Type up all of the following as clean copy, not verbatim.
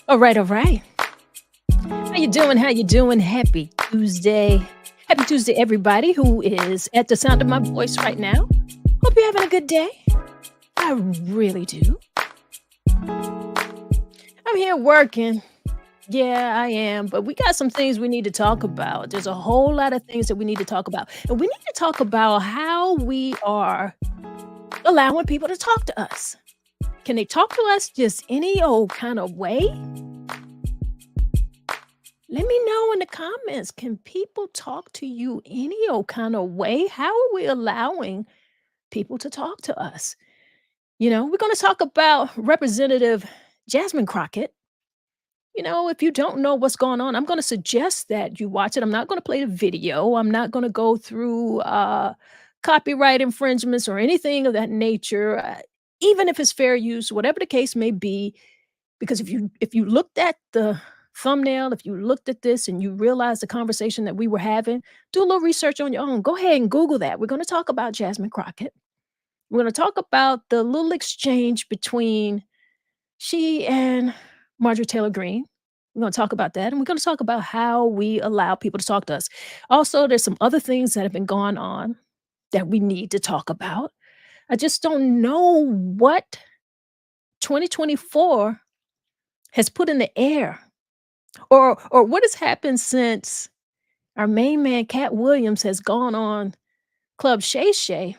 All right, all right. How you doing? How you doing? Happy Tuesday. Happy Tuesday, everybody who is at the sound of my voice right now. Hope you're having a good day. I really do. I'm here working. Yeah, I am. But we got some things we need to talk about. There's a whole lot of things that we need to talk about. And we need to talk about how we are allowing people to talk to us. Can they talk to us just any old kind of way? Let me know in the comments. Can people talk to you any old kind of way? How are we allowing people to talk to us? We're going to talk about Representative Jasmine Crockett. If you don't know what's going on, I'm going to suggest that you watch it. I'm not going to play the video. I'm not going to go through copyright infringements or anything of that nature, even if it's fair use, whatever the case may be. Because if you looked at the thumbnail, if you looked at this and you realize the conversation that we were having, do a little research on your own. Go ahead and Google that. We're going to talk about Jasmine Crockett. We're going to talk about the little exchange between she and Marjorie Taylor Greene. We're going to talk about that. And we're going to talk about how we allow people to talk to us. Also, there's some other things that have been going on that we need to talk about. I just don't know what 2024 has put in the air, or what has happened since our main man, Cat Williams, has gone on Club Shay Shay.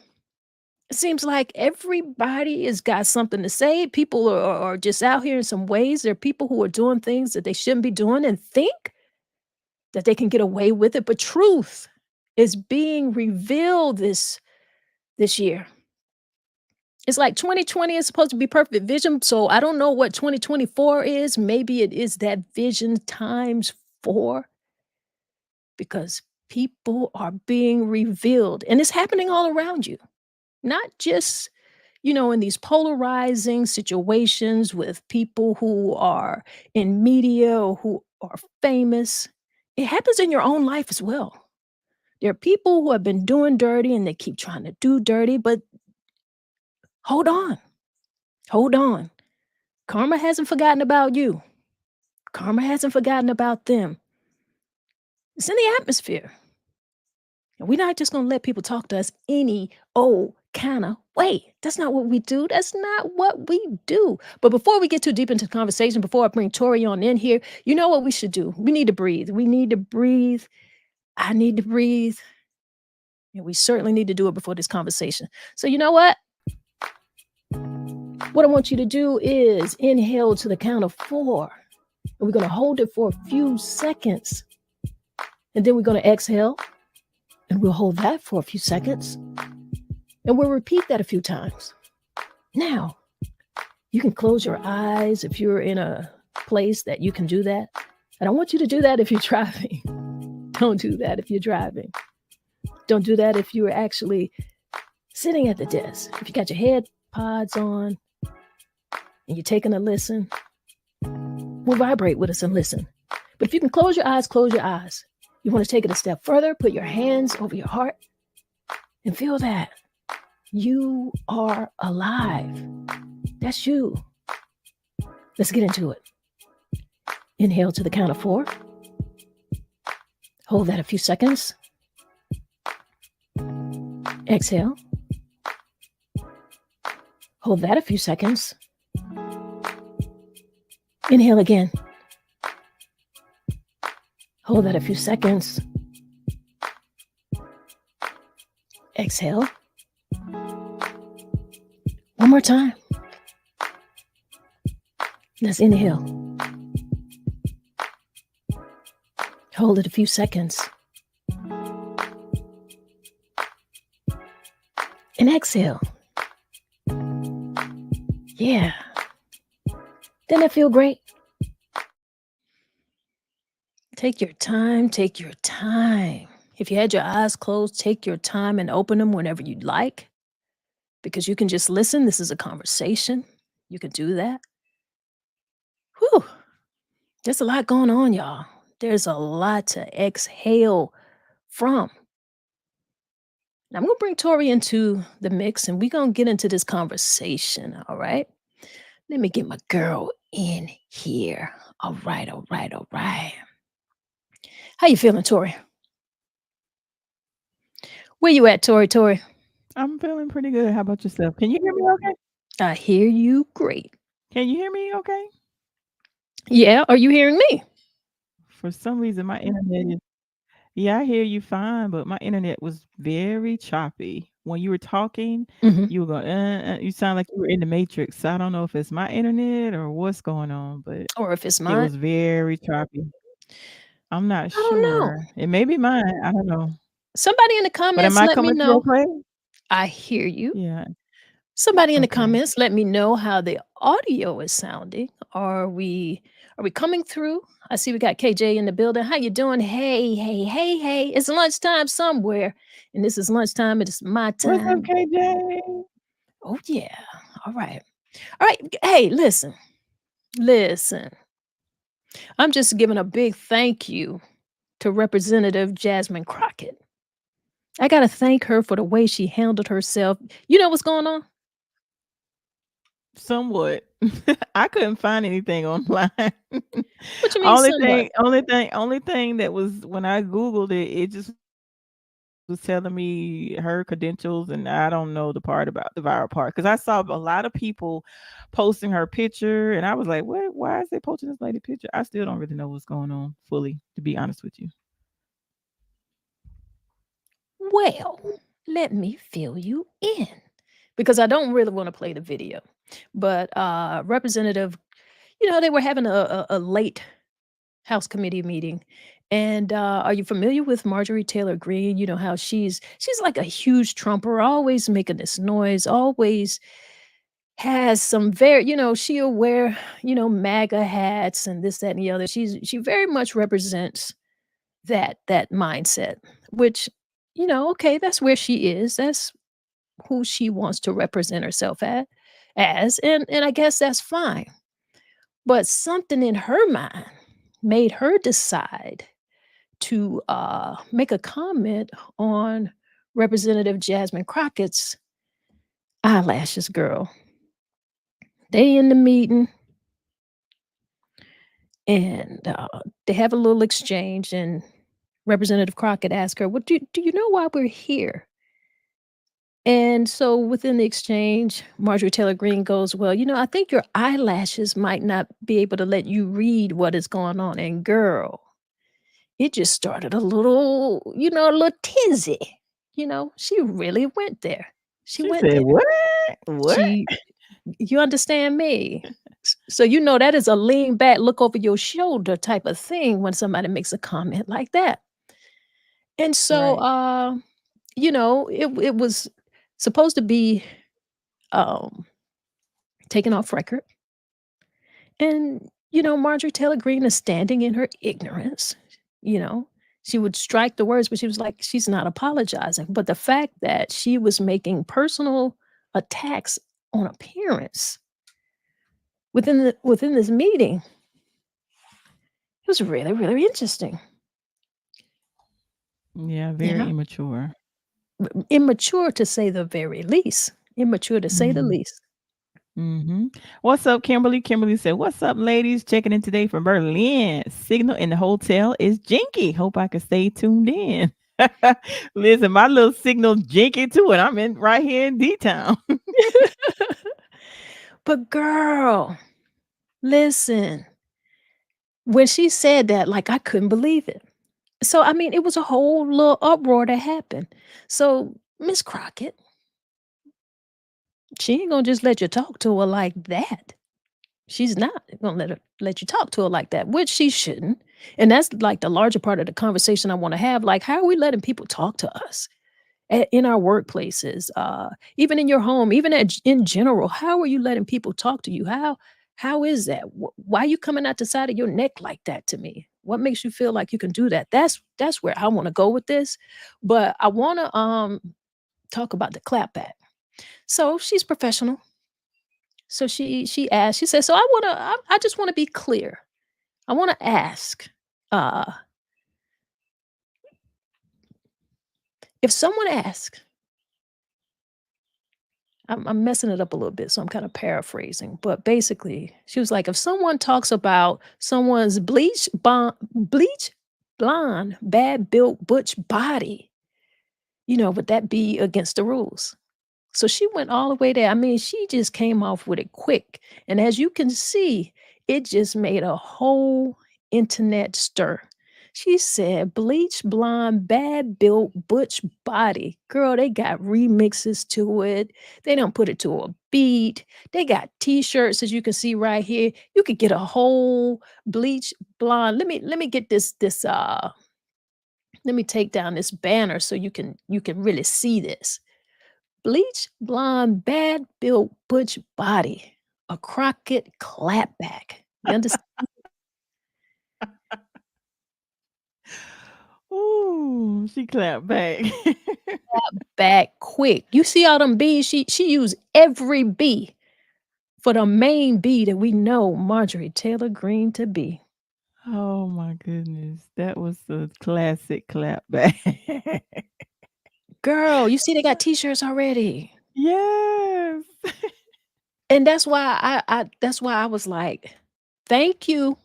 It seems like everybody has got something to say. People are just out here in some ways. There are people who are doing things that they shouldn't be doing and think that they can get away with it. But truth is being revealed this year. It's like 2020 is supposed to be perfect vision. So I don't know what 2024 is. Maybe it is that vision times four, because people are being revealed and it's happening all around you, not just in these polarizing situations with people who are in media or who are famous. It happens in your own life as well. There are people who have been doing dirty and they keep trying to do dirty, but hold on, hold on. Karma hasn't forgotten about you. Karma hasn't forgotten about them. It's in the atmosphere. And we're not just going to let people talk to us any old kind of way. That's not what we do. That's not what we do. But before we get too deep into the conversation, before I bring Tori on in here, you know what we should do? We need to breathe. We need to breathe. I need to breathe. And we certainly need to do it before this conversation. So, you know what? What I want you to do is inhale to the count of 4. And we're going to hold it for a few seconds. And then we're going to exhale. And we'll hold that for a few seconds. And we'll repeat that a few times. Now, you can close your eyes if you're in a place that you can do that. I don't want you to do that if you're driving. Don't do that if you're driving. Don't do that if you're actually sitting at the desk. If you got your head pods on and you're taking a listen, we'll vibrate with us and listen. But if you can close your eyes, close your eyes. You want to take it a step further, put your hands over your heart and feel that you are alive. That's you. Let's get into it. Inhale to the count of 4. Hold that a few seconds. Exhale. Hold that a few seconds. Inhale again. Hold that a few seconds. Exhale. One more time. Let's inhale. Hold it a few seconds. And exhale. Yeah. Doesn't that feel great? Take your time. Take your time. If you had your eyes closed, take your time and open them whenever you'd like, because you can just listen. This is a conversation. You can do that. Whew. There's a lot going on, y'all. There's a lot to exhale from. Now, I'm going to bring Tori into the mix and we're going to get into this conversation. All right. Let me get my girl in here. All right, all right, all right. How you feeling, Tori? Where you at, Tori? Tori? I'm feeling pretty good. How about yourself? Can you hear me okay? I hear you great. Can you hear me okay? Yeah, are you hearing me? For some reason, my internet is yeah, I hear you fine, but my internet was very choppy. When you were talking, Mhm. you were going, you sound like you were in the matrix. So I don't know if it's my internet or what's going on, but Or if it's it mine? was very choppy. I'm not I don't know. sure. It may be mine. I don't know. Somebody in the But am comments I let me coming through know. okay? I hear you. Yeah. Somebody in the Okay. comments let me know how the audio is sounding. Are we coming through? I see we got KJ in the building. How you doing? Hey, hey, hey, hey. It's lunchtime somewhere. And this is lunchtime. It is my What's up, time. KJ? Oh yeah. All right. All right. Hey, listen. Listen. I'm just giving a big thank you to Representative Jasmine Crockett. I got to thank her for the way she handled herself. You know what's going on? Somewhat. I couldn't find anything online. What you mean somewhat? Only thing that was when I Googled it, it just was telling me her credentials, and I don't know the part about the viral part because I saw a lot of people posting her picture, and I was like, "What? Why is they posting this lady picture?" I still don't really know what's going on fully, to be honest with you. Well, let me fill you in because I don't really want to play the video. But Representative, they were having a late House committee meeting. And are you familiar with Marjorie Taylor Greene? You know how she's like a huge Trumper, always making this noise, always has some very, she'll wear, MAGA hats and this, that, and the other. She very much represents that mindset, which, okay, that's where she is. That's who she wants to represent herself as, and I guess that's fine. But something in her mind made her decide to make a comment on Representative Jasmine Crockett's eyelashes, girl. They in the meeting and they have a little exchange, and Representative Crockett asked her, "Well, do you know why we're here?" And so within the exchange, Marjorie Taylor Greene goes, "Well, I think your eyelashes might not be able to let you read what is going on." And girl, it just started a little tizzy. She really went there. She She went said, there. "What? What?" She You understand me? So that is a lean back, look over your shoulder type of thing when somebody makes a comment like that. And so, Right. it was supposed to be um taken off record. And, Marjorie Taylor Greene is standing in her ignorance. You know, she would strike the words, but she was like, she's not apologizing. But the fact that she was making personal attacks on appearance within this meeting, it was really, really interesting. Yeah, very Yeah. immature. Immature to say the very least. Immature to say the Mhm. least. Mhm. What's up, Kimberly? Kimberly said, "What's up, ladies? Checking in today from Berlin. Signal in the hotel is jinky. Hope I can stay tuned in." Listen, my little signal jinky too, and I'm in right here in D Town. But girl, listen, when she said that, like, I couldn't believe it. So, I mean, it was a whole little uproar that happened. So, Miss Crockett, she ain't gonna just let you talk to her like that. She's not gonna let you talk to her like that, which she shouldn't. And that's like the larger part of the conversation I want to have. Like, how are we letting people talk to us in our workplaces, even in your home, even in general? How are you letting people talk to you? How is that? Why are you coming out the side of your neck like that to me? What makes you feel like you can do that? That's where I want to go with this. But I want to talk about the clapback. So she's professional. So she asked, she said, "So I just wanna be clear. I wanna ask, uh, if someone asks, I'm messing it up a little bit, so I'm kind of paraphrasing. But basically, she was like, if someone talks about someone's bleach blonde, bad built butch body, would that be against the rules? So she went all the way there. I mean, she just came off with it quick. And as you can see, it just made a whole internet stir. She said, bleach blonde, bad built, butch body. Girl, they got remixes to it. They don't put it to a beat. They got t-shirts, as you can see right here. You could get a whole bleach blonde. Let me get this let me take down this banner so you can really see this. Bleach blonde, bad built butch body, a Crockett clapback. You understand? Ooh, she clapped back. Back quick. You see all them B's? She used every B for the main B that we know Marjorie Taylor Greene to be. Oh my goodness. That was a classic clapback. Girl, you see they got t-shirts already. Yes. And that's why I was like, thank you.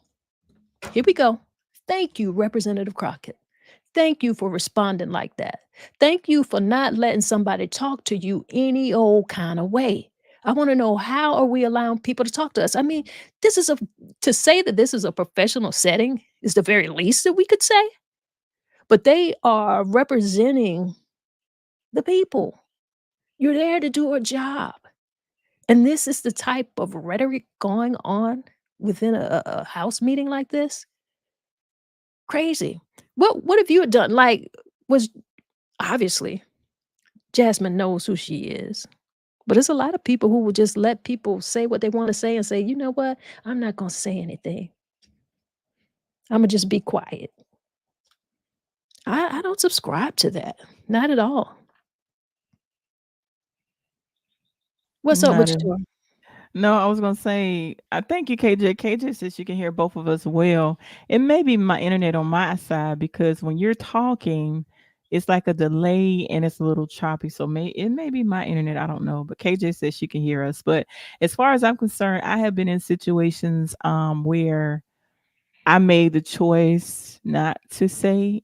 Here we go. Thank you, Representative Crockett. Thank you for responding like that. Thank you for not letting somebody talk to you any old kind of way. I want to know, how are we allowing people to talk to us? I mean, this is a to say that this is a professional setting is the very least that we could say, but they are representing the people. You're there to do a job. And this is the type of rhetoric going on within a house meeting like this. Crazy. What have you done? Like, was obviously Jasmine knows who she is. But there's a lot of people who will just let people say what they want to say and say, you know what? I'm not going to say anything. I'm going to just be quiet. I don't subscribe to that. Not at all. What's up Not with at you? No, I was gonna say, I thank you, KJ. KJ says you can hear both of us well. It may be my internet on my side because when you're talking, it's like a delay and it's a little choppy. So it may be my internet. I don't know. But KJ says she can hear us. But as far as I'm concerned, I have been in situations where I made the choice not to say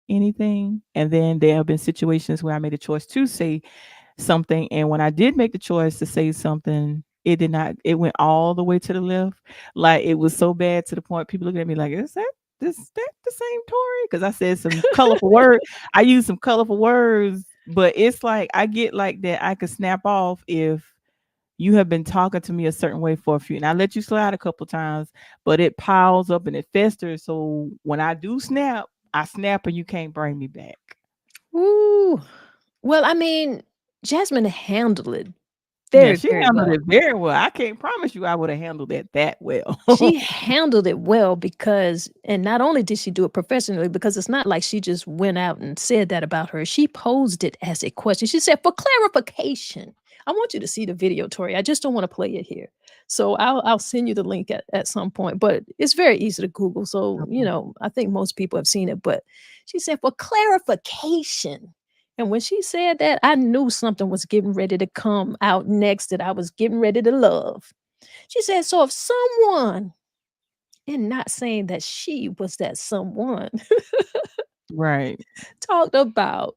anything. And then there have been situations where I made a choice to say something, and when I did make the choice to say something, it did not it went all the way to the left. Like, it was so bad to the point people looking at me like, "Is that the same Tory?" Because I said some colorful word. I used some colorful words, but it's like I get like that. I could snap off if you have been talking to me a certain way for a few, and I let you slide a couple times, but it piles up and it festers. So when I do snap, I snap and you can't bring me back. Ooh. Well, I mean, Jasmine handled it Yeah, very, she very handled well. it very well. I can't promise you I would have handled it that well. She handled it well because and not only did she do it professionally, because it's not like she just went out and said that about her. She posed it as a question. She said, "For clarification." I want you to see the video, Tori. I just don't want to play it here. So I'll send you the link at some point. But it's very easy to Google. So, Okay. I think most people have seen it. But she said, "For clarification." And when she said that, I knew something was getting ready to come out next that I was getting ready to love. She said, "So if someone," and not saying that she was that someone, Right. talked about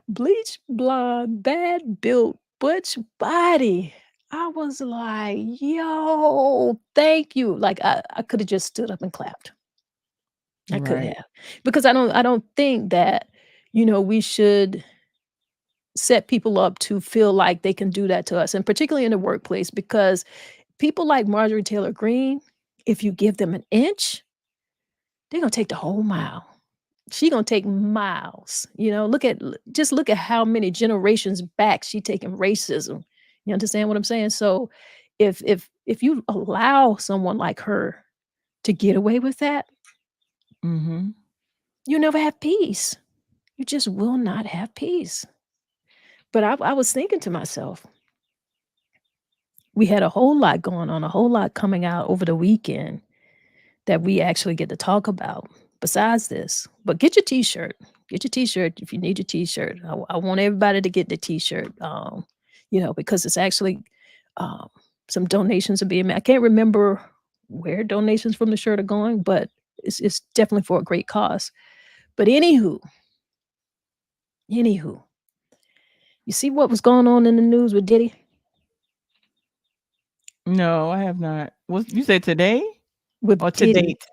bleach blonde, bad built, butch body. I was like, "Yo, thank you." Like, I coulda just stood up and clapped. I could Right. have. Because I don't think that, we should set people up to feel like they can do that to us, and particularly in the workplace, because people like Marjorie Taylor Greene, if you give them an inch, they're gonna take the whole mile. She gonna take miles, just look at how many generations back she taking racism. You understand what I'm saying? So, if you allow someone like her to get away with that, Mhm. you never have peace. You just will not have peace. But I was thinking to myself, we had a whole lot going on, a whole lot coming out over the weekend that we actually get to talk about besides this. But get your t-shirt. Get your t-shirt if you need your t-shirt. I want everybody to get the t-shirt. because it's actually, um, some donations are being made. I can't remember where donations from the shirt are going, but it's definitely for a great cause. But anywho, you see what was going on in the news with Diddy? No, I have not. What you said today or With to Diddy, date?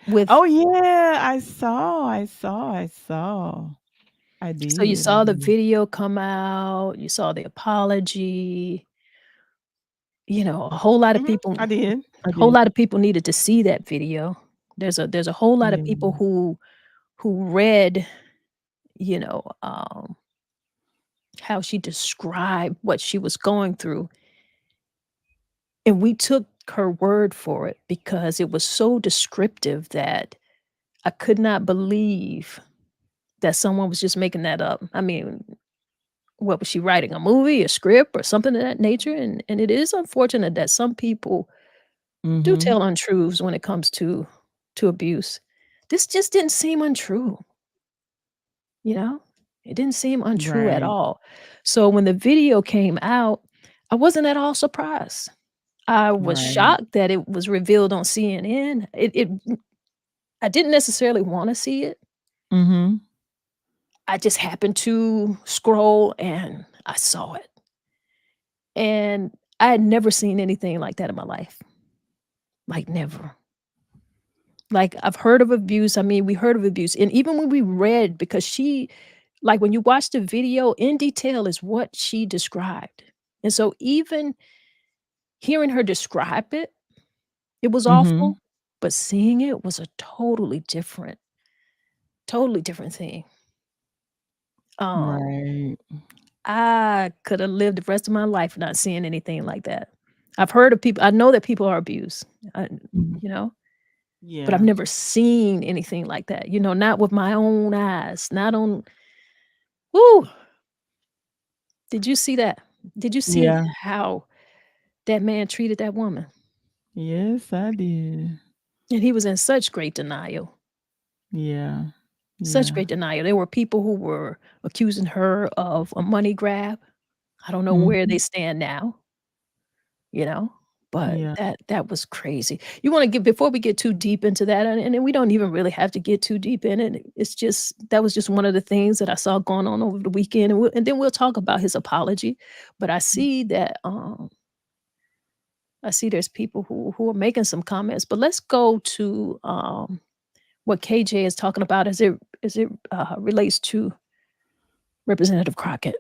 with Oh yeah, I saw. I so you did, I saw the did. video come out, you saw the apology, a whole lot of Mhm, people I did, I whole did. lot of people needed to see that video. There's a whole lot of Yeah. people who read, you know, um, how she described what she was going through, and we took her word for it because it was so descriptive that I could not believe that someone was just making that up. I mean, what was she writing? A movie, a script, or something of that nature? And it is unfortunate that some people do Mhm. tell untruths when it comes to abuse. This just didn't seem untrue, you know? It didn't seem untrue at Right. all. So when the video came out, I wasn't at all surprised. I was Right. shocked that it was revealed on CNN. I didn't necessarily wanna see it. Mhm. I just happened to scroll and I saw it. And I had never seen anything like that in my life. Like, never. Like, I've heard of abuse. I mean, we heard of abuse. And even when we read, because when you watch the video in detail is what she described. And so even hearing her describe it, it was Mhm. awful, but seeing it was a totally different thing. Um, Right. I could have lived the rest of my life not seeing anything like that. I've heard of people I know that people are abused, I Mhm. you know, but I've Yeah. never seen anything like that, not with my own eyes, not on Woo! Did you see that? Did you see Yeah. how that man treated that woman? Yes, I did. And he was in such great denial, Yeah. such Yeah. great denial. There were people who were accusing her of a money grab. I don't know where they Mhm. stand now, you know? But Yeah. that was crazy. You wanna get before we get too deep into that, and then we don't even really have to get too deep in it. It's just that was just one of the things that I saw going on over the weekend, and then we'll talk about his apology. But I see there's people who are making some comments, but let's go to, what KJ is talking about as it relates to Representative Crockett.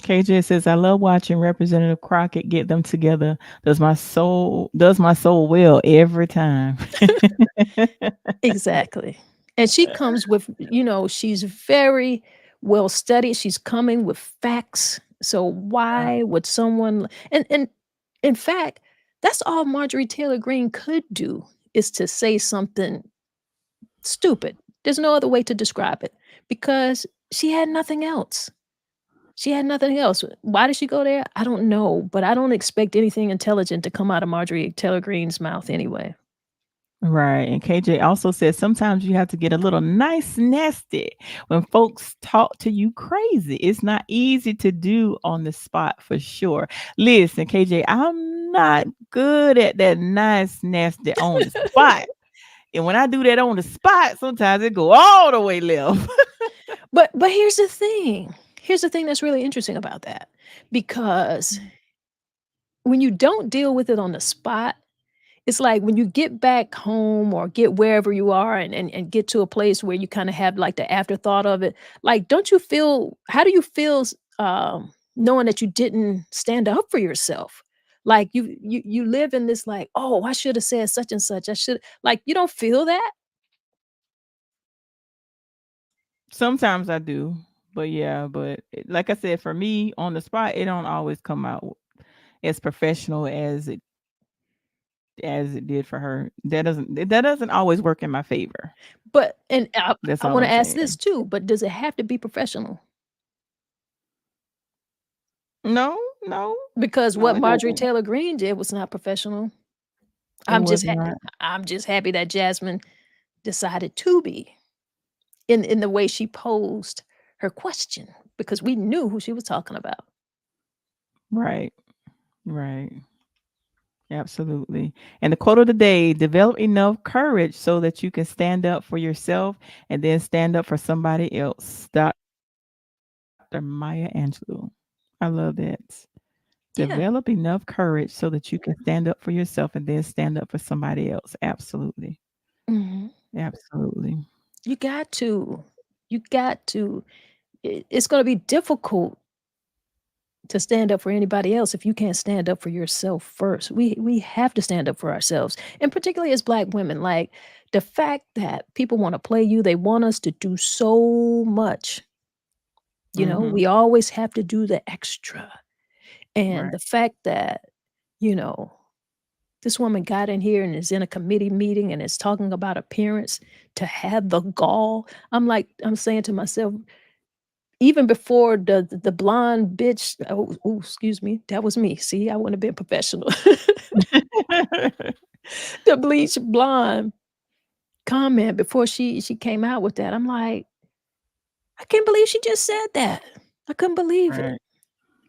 KJ says, "I love watching Representative Crockett get them together. Does my soul well every time." Exactly. And she comes with, she's very well studied. She's coming with facts. So Yeah. why would someone and in fact, that's all Marjorie Taylor Greene could do is to say something stupid. There's no other way to describe it because she had nothing else. She had nothing else. Why did she go there? I don't know, but I don't expect anything intelligent to come out of Marjorie Taylor Greene's mouth anyway. Right, and KJ also says sometimes you have to get a little nice nasty when folks talk to you crazy. It's not easy to do on the spot for sure. Listen, KJ, I'm not good at that nice nasty on the spot. And when I do that on the spot, sometimes it go all the way left. But here's the thing. Here's the thing that's really interesting about that. Because when you don't deal with it on the spot, it's like when you get back home or get wherever you are and get to a place where you kind of have like the afterthought of it. Like, don't you feel how do you feel knowing that you didn't stand up for yourself? Like you live in this like, oh, I should have said such and such. I should like you don't feel that? Sometimes I do, but yeah, like I said, for me on the spot, it don't always come out as professional as it did for her. That doesn't always work in my favor. But and That's I all want I'm to ask this saying. too, but does it have to be professional? No, no, Because no, what it Marjorie doesn't. Taylor Greene did was not professional. It I'm was just ha not. I'm just happy that Jasmine decided to be in the way she posed her question because we knew who she was talking about. Right. Right. Absolutely. And the quote of the day, develop enough courage so that you can stand up for yourself and then stand up for somebody else. Dr. Maya Angelou. I love that. Develop Yeah. enough courage so that you can stand up for yourself and then stand up for somebody else. Absolutely. Mhm. Absolutely. You got to. You got to. It's gonna be difficult to stand up for anybody else if you can't stand up for yourself first. We have to stand up for ourselves, and particularly as Black women, like, the fact that people wanna play you, they want us to do so much, Mhm. we always have to do the extra, and Right. the fact that, you know, this woman got in here and is in a committee meeting and is talking about appearance to have the gall. I'm saying to myself, even before the blonde bitch, oh, ooh, excuse me, that was me. See, I wouldn't have been professional. The bleach blonde comment before she came out with that. I'm like, I can't believe she just said that. I couldn't believe it. Right.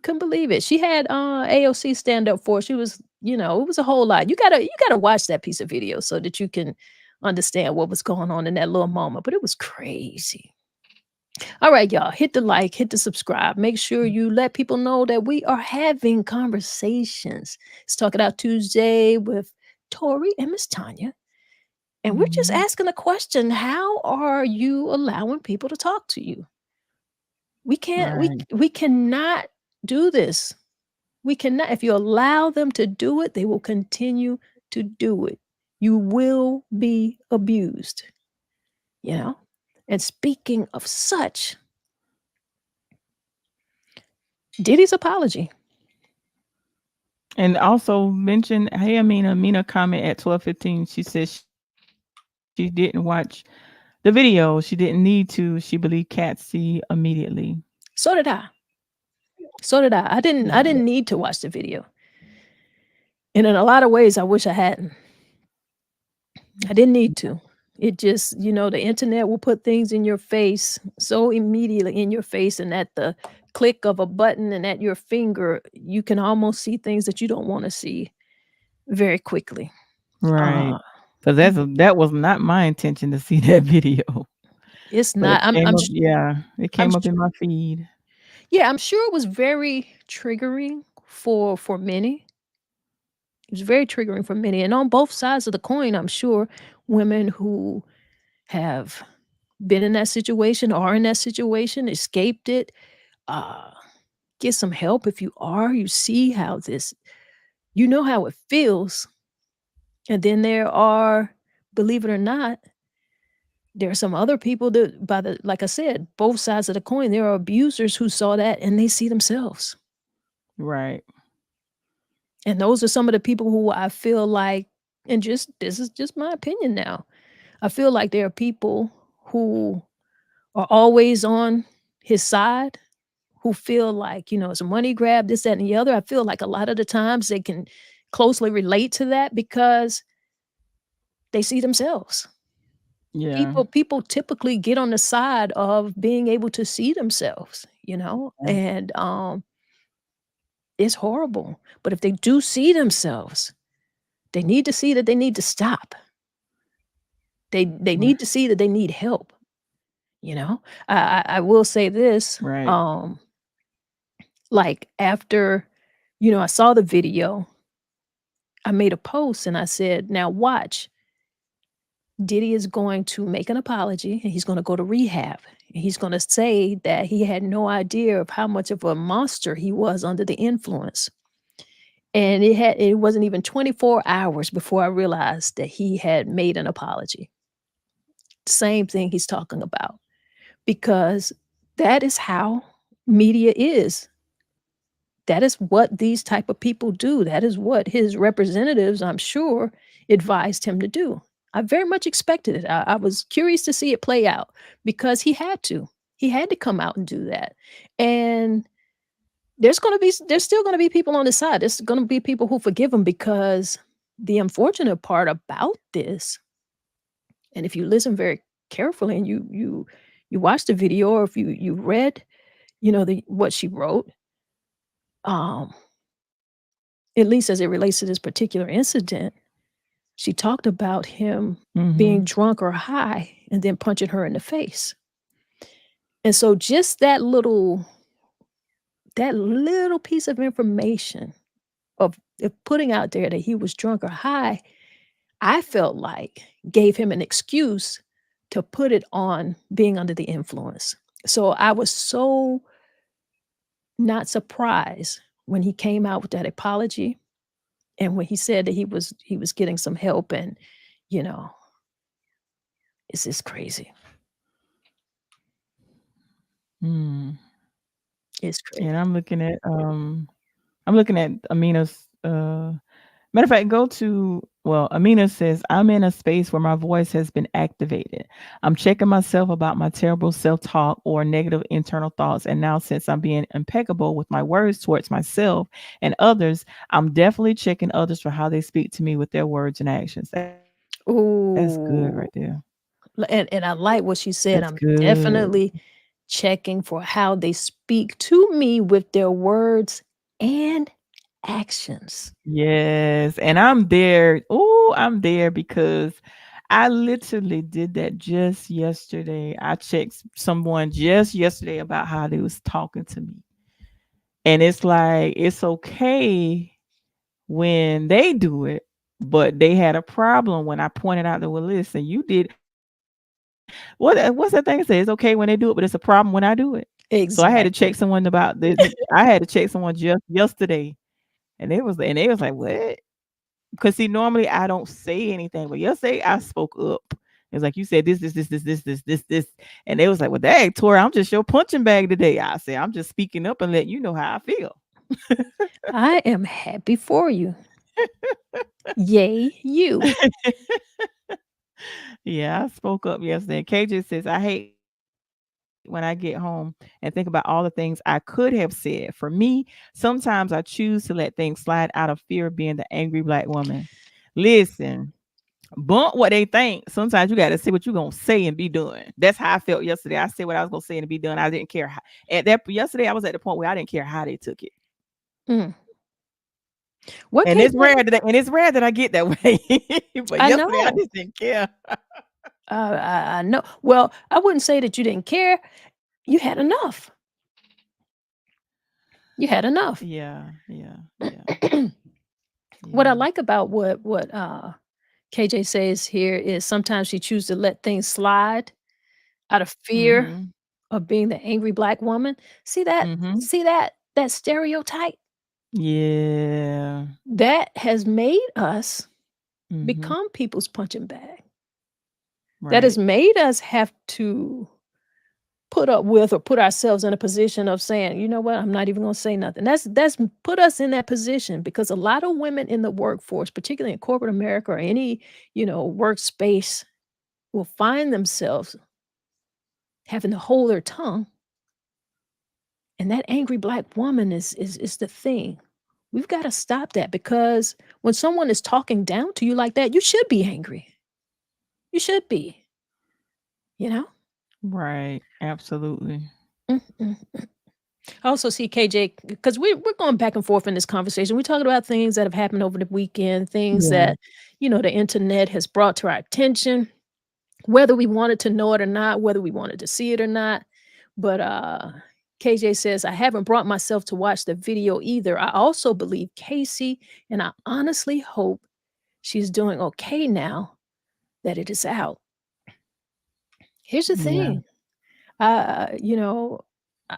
Couldn't believe it. She had AOC stand up for her. She was, it was a whole lot. You gotta watch that piece of video so that you can understand what was going on in that little moment. But it was crazy. All right, y'all. Hit the like, hit the subscribe. Make sure you let people know that we are having conversations. It's Talk It Out Tuesday with Tori and Miss Tanya. And we're just Mhm. asking the question: how are you allowing people to talk to you? We can't, we Right. we cannot do this. We cannot. If you allow them to do it, they will continue to do it. You will be abused, you know? And speaking of such, Diddy's apology. And also mention, hey, Amina comment at 12:15. She says she didn't watch the video. She didn't need to. She believed Cat C immediately. So did I. So did I. I Yeah. didn't I didn't need to watch the video. And in a lot of ways I wish I hadn't. I didn't need to. It just, the internet will put things in your face so immediately in your face, and at the click of a button and at your finger, you can almost see things that you don't want to see very quickly. Right. Uh, 'Cause that was not my intention to see that video, it's but it not. I'm. came I'm. up, yeah, it I'm. came up in my feed. Yeah, I'm sure it was very triggering for many. It was very triggering for many, and on both sides of the coin, I'm sure women who have been in that situation, are in that situation, escaped it, uh, get some help if you are. You see how this, you know how it feels, and then there are, believe it or not, there are some other people that, like I said, both sides of the coin. There are abusers who saw that and they see themselves. Right. And those are some of the people who I feel like, and just this is just my opinion now. I feel like there are people who are always on his side, who feel like, it's a money grab, this, that, and the other. I feel like a lot of the times they can closely relate to that because they see themselves. Yeah. People typically get on the side of being able to see themselves, Yeah. and it's horrible. But if they do see themselves, they need to see that they need to stop. They Right. need to see that they need help, you know? I will say this, Right. like, after, I saw the video, I made a post and I said, "Now watch. Diddy is going to make an apology, and he's gonna go to rehab, and he's gonna say that he had no idea of how much of a monster he was under the influence." And it wasn't even 24 hours before I realized that he had made an apology. Same thing he's talking about. Because that is how media is. That is what these type of people do. That is what his representatives, I'm sure, advised him to do. I very much expected it. I was curious to see it play out because he had to. He had to come out and do that. And there's still gonna be people on his side. There's gonna be people who forgive him because the unfortunate part about this, and if you listen very carefully and you watch the video, or if you read, the what she wrote, um, at least as it relates to this particular incident, she talked about him being Mhm. drunk or high and then punching her in the face. And so just that little piece of information of putting out there that he was drunk or high, I felt like gave him an excuse to put it on being under the influence. So I was so not surprised when he came out with that apology and when he said that he was getting some help and, you know, it's just crazy. Mm. It's And crazy. I'm looking at Amina's matter of fact, Amina says, I'm in a space where my voice has been activated. I'm checking myself about my terrible self talk or negative internal thoughts. And now, since I'm being impeccable with my words towards myself and others, I'm definitely checking others for how they speak to me with their words and actions. That's good right there. Ooh, and I like what she That's said. I'm good. definitely checking for how they speak to me with their words and actions. Yes. And I'm there. Oh, I'm there because I literally did that just yesterday. I checked someone just yesterday about how they was talking to me. And it's like it's okay when they do it, but they had a problem when I pointed out that, well, listen, you did what's that thing say? It's okay when they do it, but it's a problem when I do it. So I had to check someone Exactly. about this. I had to check someone just yesterday, and they was like, what? Because see, normally I don't say anything, but yesterday I spoke up. It was like you said this, and they was like, "Well, dang, Tori, I'm just your punching bag today." I said, "I'm just speaking up and letting you know how I feel." I am happy for you. Yay, you. Yeah, I spoke up yesterday. KJ says, "I hate when I get home and think about all the things I could have said. For me, sometimes I choose to let things slide out of fear of being the angry black woman." Listen, bump what they think. Sometimes you got to say what you're gonna say and be done. That's how I felt yesterday. I said what I was gonna say and be done. I didn't care how. At that yesterday, I was at the point where I didn't care how they took it. Mm. What And case it's that rare that I get that way. But I yesterday, I know. just didn't care. I know. Well, I wouldn't say that you didn't care. You had enough. You had enough. Yeah, yeah, yeah, What I yeah. like about what KJ says here is sometimes she chooses to let things slide out of fear Mm-hmm. of being the angry black woman. See that? Mm-hmm. See that stereotype? Yeah. That has made us Mm-hmm. become people's punching bag. That has Right. made us have to put up with or put ourselves in a position of saying, "You know what? I'm not even gonna say nothing." That's put us in that position because a lot of women in the workforce, particularly in corporate America or any, workspace, will find themselves having to hold their tongue, and that angry black woman is the thing. We've gotta stop that because when someone is talking down to you like that, you should be angry. You should be, you know? Right. Absolutely. Mm, mm. I also see KJ because we're going back and forth in this conversation. We're talking about things that have happened over the weekend, things Yeah. that, the internet has brought to our attention, whether we wanted to know it or not, whether we wanted to see it or not. But KJ says, I haven't brought myself to watch the video either. I also believe Casey, and I honestly hope she's doing okay now that it is out. Here's the Yeah. thing.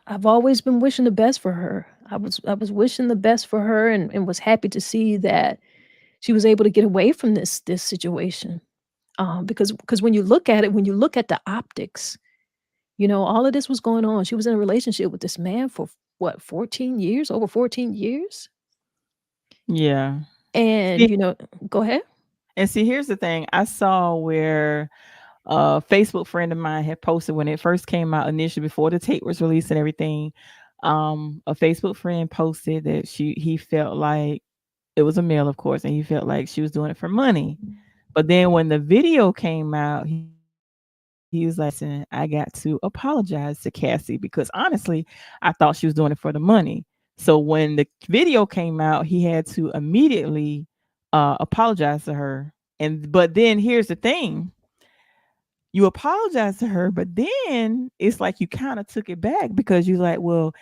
I've always been wishing the best for her. I was wishing the best for her and was happy to see that she was able to get away from this situation. Because when you look at it, when you look at the optics, all of this was going on. She was in a relationship with this man for what, 14 years, over 14 years? Yeah. And, See, go ahead. and see, here's the thing. I saw where a Facebook friend of mine had posted when it first came out initially before the tape was released and everything. A Facebook friend posted that he felt like it was a male, of course, and he felt like she was doing it for money. But then when the video came out, he was like, listen, I got to apologize to Cassie because honestly, I thought she was doing it for the money. So when the video came out, he had to immediately apologize to her. And but then here's the thing. You apologize to her, but then it's like you kind of took it back because you're like, well,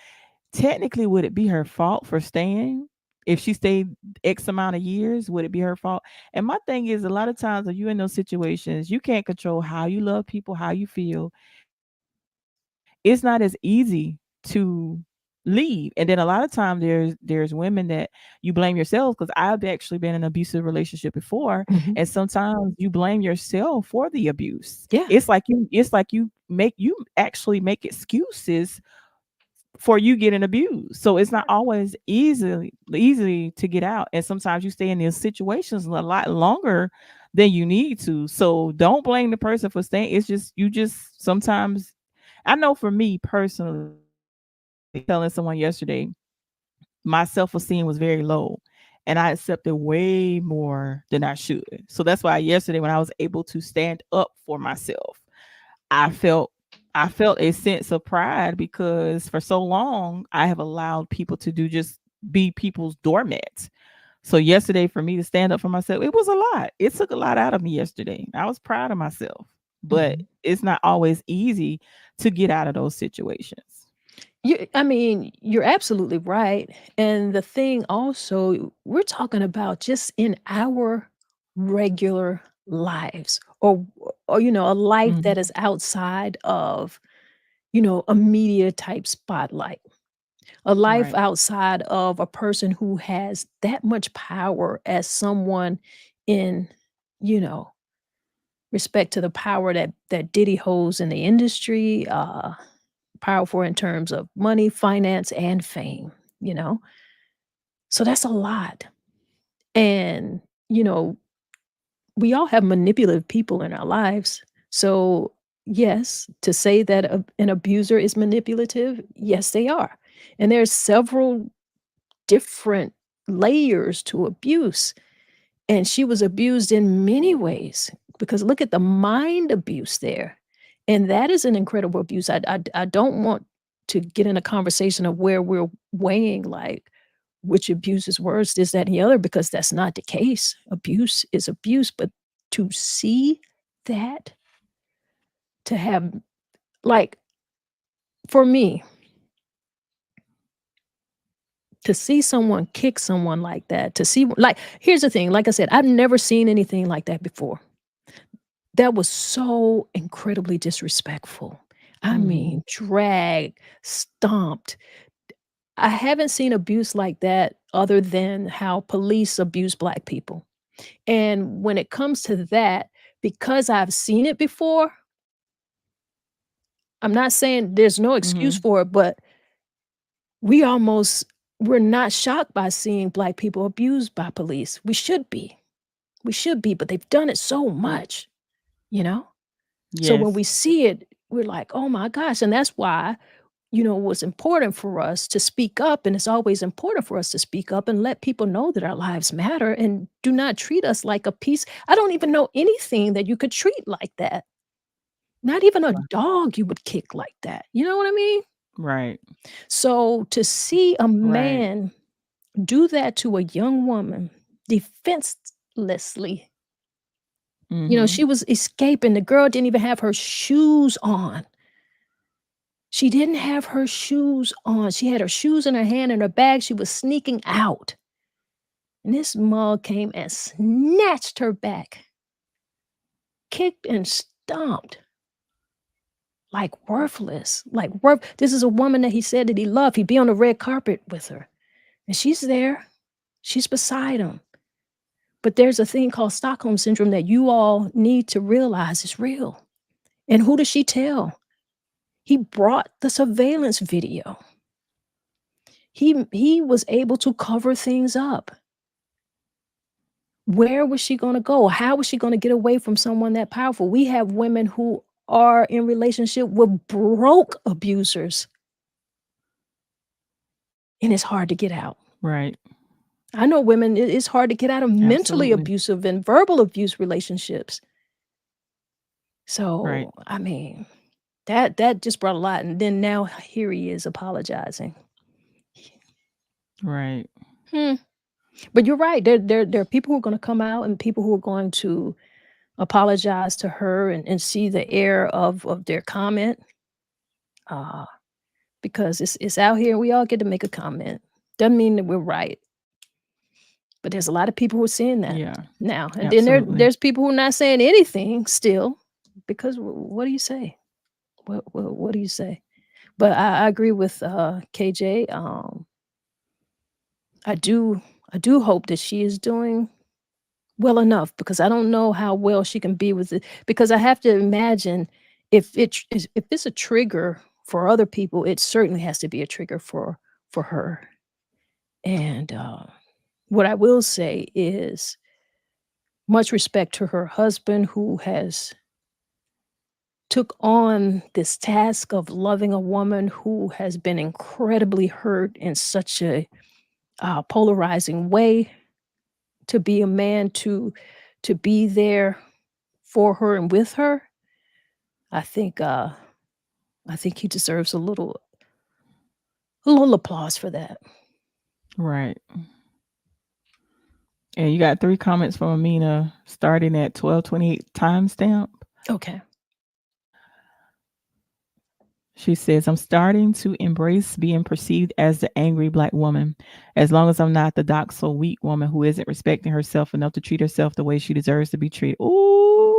technically, would it be her fault for staying? If she stayed X amount of years, would it be her fault? And my thing is, a lot of times when you're in those situations, you can't control how you love people, how you feel. It's not as easy to leave. And then a lot of times there's women that you blame yourself because I've actually been in an abusive relationship before, Mhm. and sometimes you blame yourself for the abuse. Yeah. It's like you actually make excuses for you getting abused. So it's not always easy to get out. And sometimes you stay in these situations a lot longer than you need to. So don't blame the person for staying. It's just you just sometimes I know for me personally, telling someone yesterday, my self-esteem was very low and I accepted way more than I should. So that's why yesterday when I was able to stand up for myself, I felt I felt a sense of pride because for so long I have allowed people to do just be people's doormats. So yesterday for me to stand up for myself, it was a lot. It took a lot out of me yesterday. I was proud of myself, but Mhm. it's not always easy to get out of those situations. I mean, you're absolutely right. And the thing also, we're talking about just in our regular lives or a life that Mhm. is outside of, a media type spotlight. A life Right. outside of a person who has that much power as someone in, you know, respect to the power that Diddy holds in the industry, powerful in terms of money, finance, and fame, you know? So that's a lot. And, you know, we all have manipulative people in our lives. So, yes, to say that an abuser is manipulative, yes, they are. And there's several different layers to abuse. And she was abused in many ways because look at the mind abuse there. And that is an incredible abuse. I don't want to get in a conversation of where we're weighing like which abuse is worse, this, that, and the other, because that's not the case. Abuse is abuse. But to see that, to have, like, for me, to see someone kick someone like that, to see, like, here's the thing, like I said, I've never seen anything like that before. That was so incredibly disrespectful. I Mhm. mean, dragged, stomped. I haven't seen abuse like that other than how police abuse Black people. And when it comes to that, because I've seen it before, I'm not saying there's no excuse Mhm. for it, but we almost we're not shocked by seeing Black people abused by police. We should be. We should be, but they've done it so much, you know? So when Yes. we see it, we're like, "Oh my gosh," and that's why, it was important for us to speak up, and it's always important for us to speak up and let people know that our lives matter and do not treat us like a piece. I don't even know anything that you could treat like that. Not even a Right. dog you would kick like that, you know what I mean? Right. So to see a Right. man do that to a young woman defenselessly, she Mhm. was escaping, the girl didn't even have her shoes on. She didn't have her shoes on. She had her shoes in her hand in her bag. She was sneaking out. And this mug came and snatched her back, kicked and stomped like worthless. This is a woman that he said that he loved. He'd be on the red carpet with her. And she's there. She's beside him. But there's a thing called Stockholm syndrome that you all need to realize is real. And who does she tell? He brought the surveillance video. He was able to cover things up. Where was she gonna go? How was she gonna get away from someone that powerful? We have women who are in relationship with broke abusers, and it's hard to get out. Right. I know women, it's hard to get out of mentally Absolutely. abusive and verbal abuse relationships. Right. So, I mean, that just brought a lot, and then now here he is apologizing. Right. Hmm. But you're right. There are people who are gonna come out and people who are going to apologize to her and see the error of their comment, uh, because it's out here and we all get to make a comment. Doesn't mean that we're right, but there's a lot of people who are saying that Yeah. now. And then Absolutely. there's people who are not saying anything still because what do you say? What do you say? But I agree with KJ. I do I do hope that she is doing well enough because I don't know how well she can be with it because I have to imagine if it's a trigger for other people, it certainly has to be a trigger for her. And what I will say is much respect to her husband who has took on this task of loving a woman who has been incredibly hurt in such a polarizing way to be a man to be there for her and with her. I think I think he deserves a little applause for that. Right. And you got 3 comments from Amina starting at 12:28 timestamp. Okay. She says, I'm starting to embrace being perceived as the angry black woman. As long as I'm not the doxal weak woman who isn't respecting herself enough to treat herself the way she deserves to be treated. Ooh,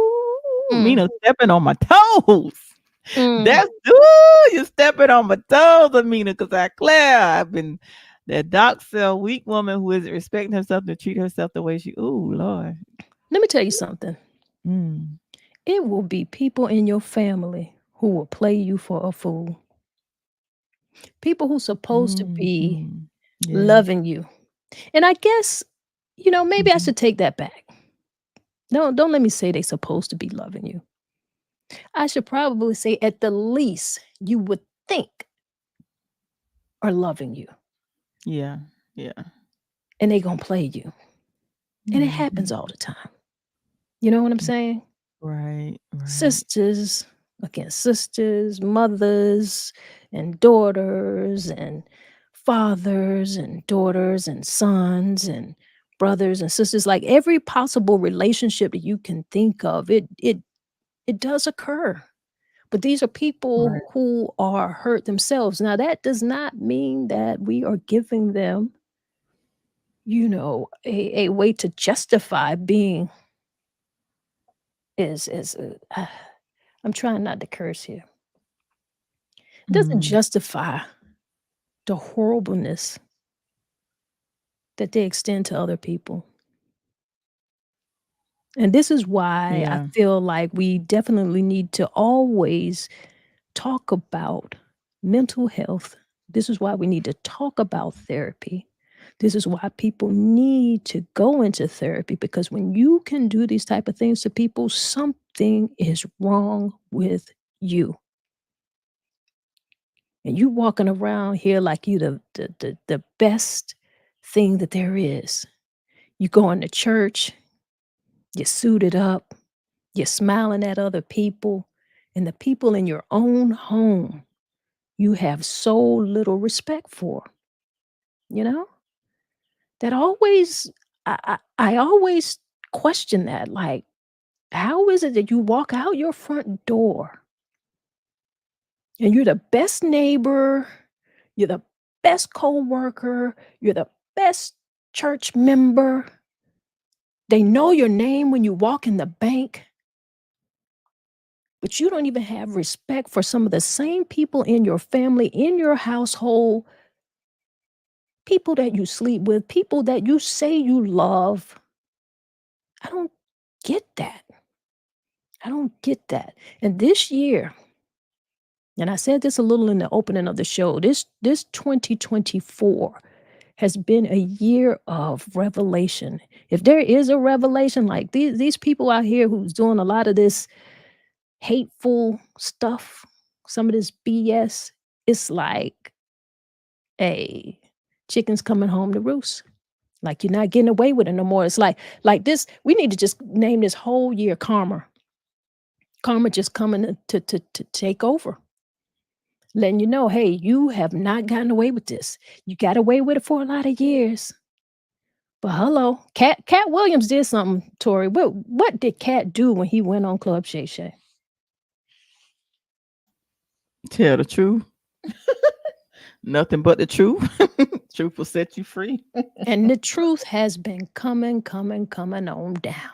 Mm, Mina stepping on my toes. mm. That's ooh, you're stepping on my toes, Amina, because I Claire. I've been that doxal weak woman who isn't respecting herself to treat herself the way she. Ooh, Lord. Let me tell you something. Mm. It will be people in your family who will play you for a fool. People who supposed to be Mhm. Yes. loving you. And I guess, maybe I Mhm. should take that back. No, don't let me say they supposed to be loving you. I should probably say at the least you would think are loving you Yeah. Yeah. and they gonna play you. And it happens Mhm. all the time. You know what I'm saying? Right, right, Sisters against sisters, mothers and daughters, and fathers and daughters, and sons and brothers and sisters. Like every possible relationship that you can think of, it does occur. But these are right. people who are hurt themselves. Now, that does not mean that we are giving them, a way to justify being is I'm trying not to curse here. It doesn't Mm. justify the horribleness that they extend to other people. And this is why I Yeah. feel like we definitely need to always talk about mental health. This is why we need to talk about therapy. This is why people need to go into therapy because when you can do these type of things to people, something is wrong with you. And you walking around here like you the best thing that there is. You going to church, you're suited up, you're smiling at other people, and the people in your own home you have so little respect for, you know? That always I always question that, like, how is it that you walk out your front door and you're the best neighbor, you're the best coworker, you're the best church member, they know your name when you walk in the bank, but you don't even have respect for some of the same people in your family, in your household, people that you sleep with, people that you say you love. I don't get that. I don't get that. And this year, and I said this a little in the opening of the show, this 2024 has been a year of revelation. If there is a revelation, like these people out here who's doing a lot of this hateful stuff, some of this BS, it's like a chicken's coming home to roost. Like you're not getting away with it no more. It's like this. We need to just name this whole year karma. Karma just coming to take over. letting you know, "Hey, you have not gotten away with this. You got away with it for a lot of years." But hello, Cat Williams did something, Tori. What did Cat do when he went on Club Shay Shay? Tell the truth, nothing but the truth. Truth will set you free. And the truth has been coming on down.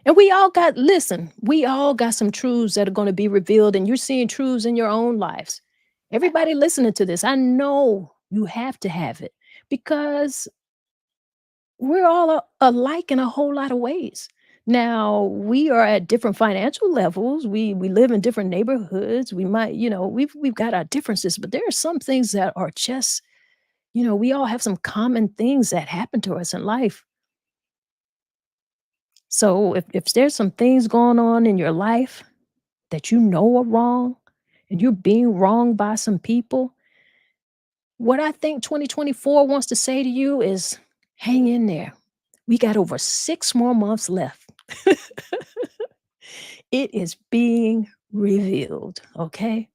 And we all got listen, we all got some truths that are gonna be revealed, and you're seeing truths in your own lives. Everybody listening to this, I know you have to have it because we're all alike in a whole lot of ways. Now, we are at different financial levels. We live in different neighborhoods. We might, we've got our differences, but there are some things that are just, we all have some common things that happen to us in life. So if there's some things going on in your life that you know are wrong and you're being wronged by some people, what I think 2024 wants to say to you is hang in there. We got over 6 more months left. It is being revealed, okay?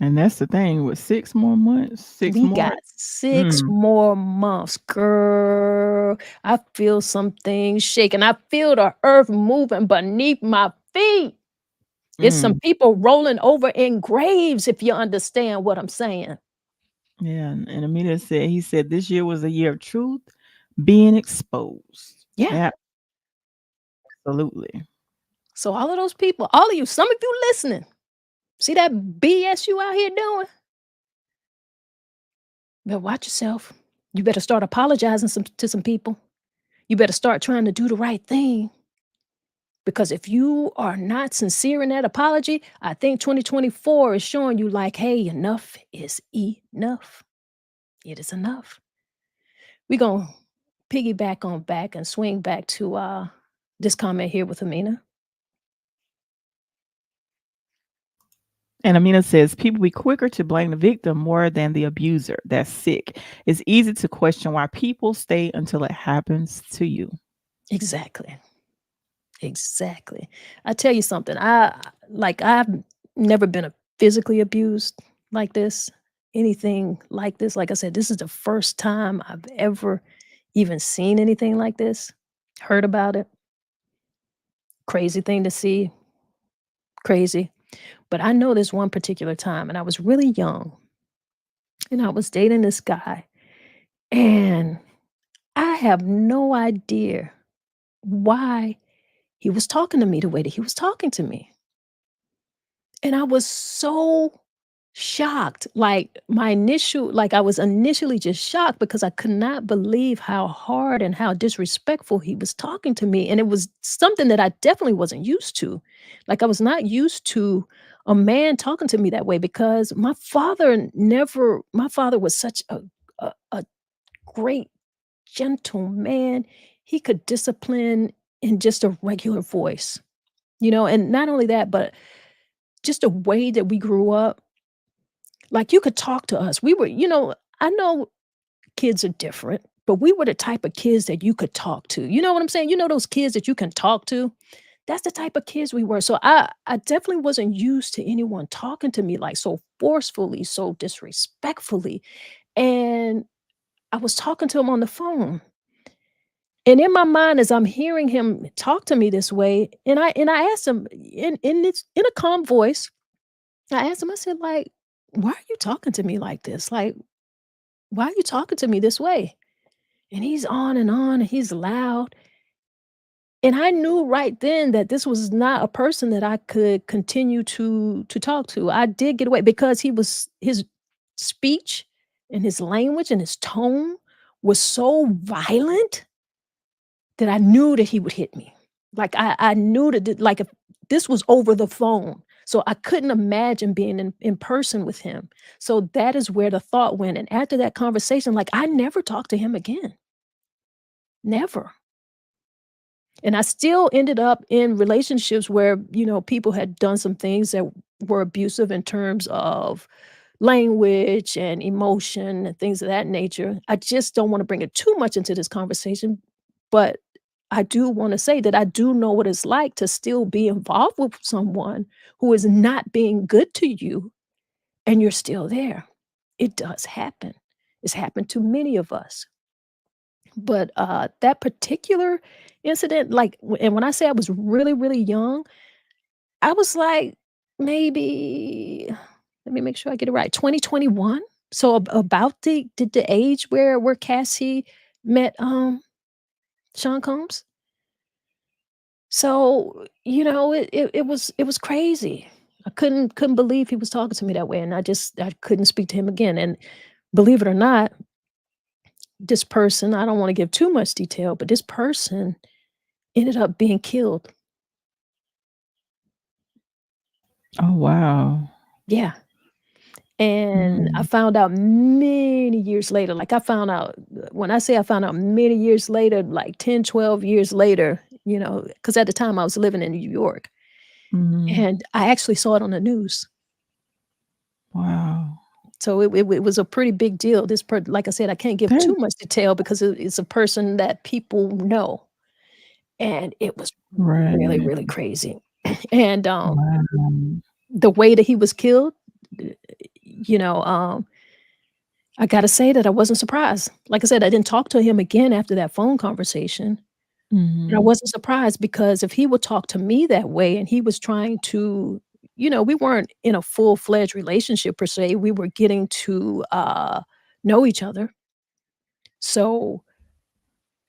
And that's the thing with 6 more months, 6 We more. got 6 Mm, more months, girl. I feel some things shaking. I feel the earth moving beneath my feet. It's some mm. people rolling over in graves, if you understand what I'm saying. Yeah, and Amelia said he said this year was a year of truth being exposed. Yeah. Yeah, absolutely. So all of those people, all of you, some of you listening, see that BS you out here doing? Better watch yourself. You better start apologizing to some people. You better start trying to do the right thing. Because if you are not sincere in that apology, I think 2024 is showing you, like, hey, enough is enough. It is enough. We're going to piggyback on back and swing back to this comment here with Amina. And Amina says people be quicker to blame the victim more than the abuser. That's sick. It's easy to question why people stay until it happens to you. Exactly. Exactly. I tell you something. I've never been physically abused like this. Anything like this. Like I said, this is the first time I've ever even seen anything like this. Heard about it. Crazy thing to see. Crazy. But I know this one particular time, and I was really young, and I was dating this guy, and I have no idea why he was talking to me the way that he was talking to me. And I was so shocked. I was initially just shocked because I could not believe how hard and how disrespectful he was talking to me. And it was something that I definitely wasn't used to. Like, I was not used to a man talking to me that way because my father was such a great, gentle man. He could discipline in just a regular voice, and not only that, but just the way that we grew up, like, you could talk to us. I know kids are different, but we were the type of kids that you could talk to. You know what I'm saying? You know those kids that you can talk to? That's the type of kids we were. So I definitely wasn't used to anyone talking to me, like, so forcefully, so disrespectfully, and I was talking to him on the phone, and in my mind, as I'm hearing him talk to me this way, and I asked him in a calm voice, I asked him, I said, like, "Why are you talking to me like this? Like, why are you talking to me this way?" And he's on, and he's loud. And I knew right then that this was not a person that I could continue to talk to. I did get away because his speech and his language and his tone was so violent that I knew that he would hit me. Like, I knew that like, if this was over the phone, so I couldn't imagine being in person with him. So that is where the thought went, and after that conversation, like, I never talked to him again. Never. And I still ended up in relationships where, people had done some things that were abusive in terms of language and emotion and things of that nature. I just don't wanna bring it too much into this conversation, but I do wanna say that I do know what it's like to still be involved with someone who is not being good to you, and you're still there. It does happen. It's happened to many of us. But, that particular incident, like, and when I say I was really, really young, I was, like, maybe let me make sure I get it right, 2021? So, about the age where Cassie met, Sean Combs? So, it was crazy. I couldn't believe he was talking to me that way, and I couldn't speak to him again, and believe it or not, this person, I don't wanna give too much detail, but this person ended up being killed. Oh, wow. Yeah, and I Mm, found out many years later, like, I found out when I say I found out many years later, like 10, 12 years later, because at the time I was living in New York, mhm. and I actually saw it on the news. Wow. So it was a pretty big deal. Like I said, I can't give too That much detail because it's a person that people know, and it was really, right. really crazy. And, Wow. the way that he was killed, eh, you know, um, I gotta say that I wasn't surprised. Like I said, I didn't talk to him again after that phone conversation, and I Mhm. wasn't surprised because if he would talk to me that way and he was trying to we weren't in a full-fledged relationship per se, we were getting to, know each other. So,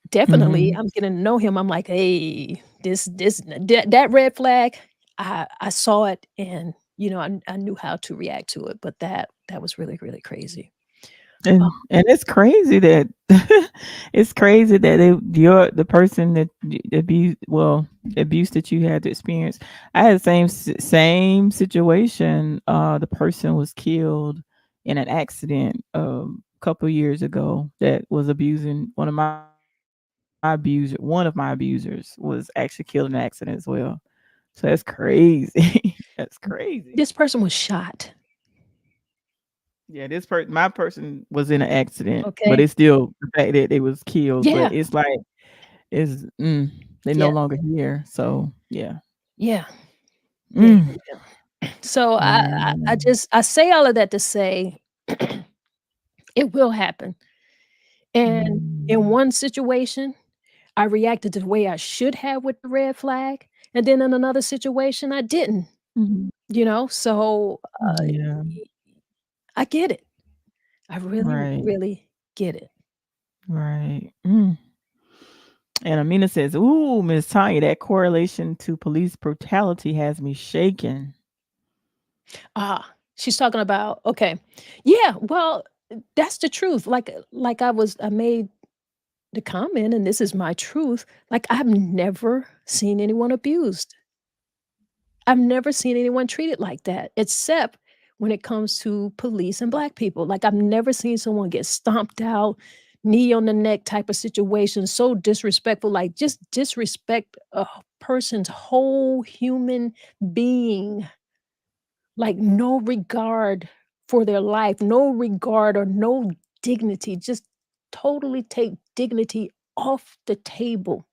definitely, Mhm. I'm getting to know him, I'm like, "Hey, that red flag," I saw it and, I knew how to react to it, but that was really, really crazy. Uh, And it's crazy that it's crazy that the person that abuse that you had to experience. I had the same situation. The person was killed in an accident couple years ago that was abusing one of my abusers was actually killed in an accident as well. So that's crazy. That's crazy. this person was shot, Yeah, my person was in an accident, but okay? it's still the fact that they was killed, but Yeah, it's like it's they no yeah, longer here, so yeah. yeah, yeah, Mm. yeah. So, I Wow. just I say all of that to say it will happen, and in Mm. one situation, I reacted the way I should have with the red flag, and then in another situation, I didn't, Mhm. So, Yeah, I get it. I really, right, really get it. right. And Amina says, "Ooh, Miss Tanya, that correlation to police brutality has me shaking." She's talking about okay. Yeah, well, that's the truth. Like I made the comment, and this is my truth, like, I've never seen anyone abused. I've never seen anyone treated like that, except when it comes to police and black people. Like, I've never seen someone get stomped out, knee on the neck type of situation, so disrespectful, like, just disrespect a person's whole human being, like, no regard for their life, no regard or no dignity, just totally take dignity off the table.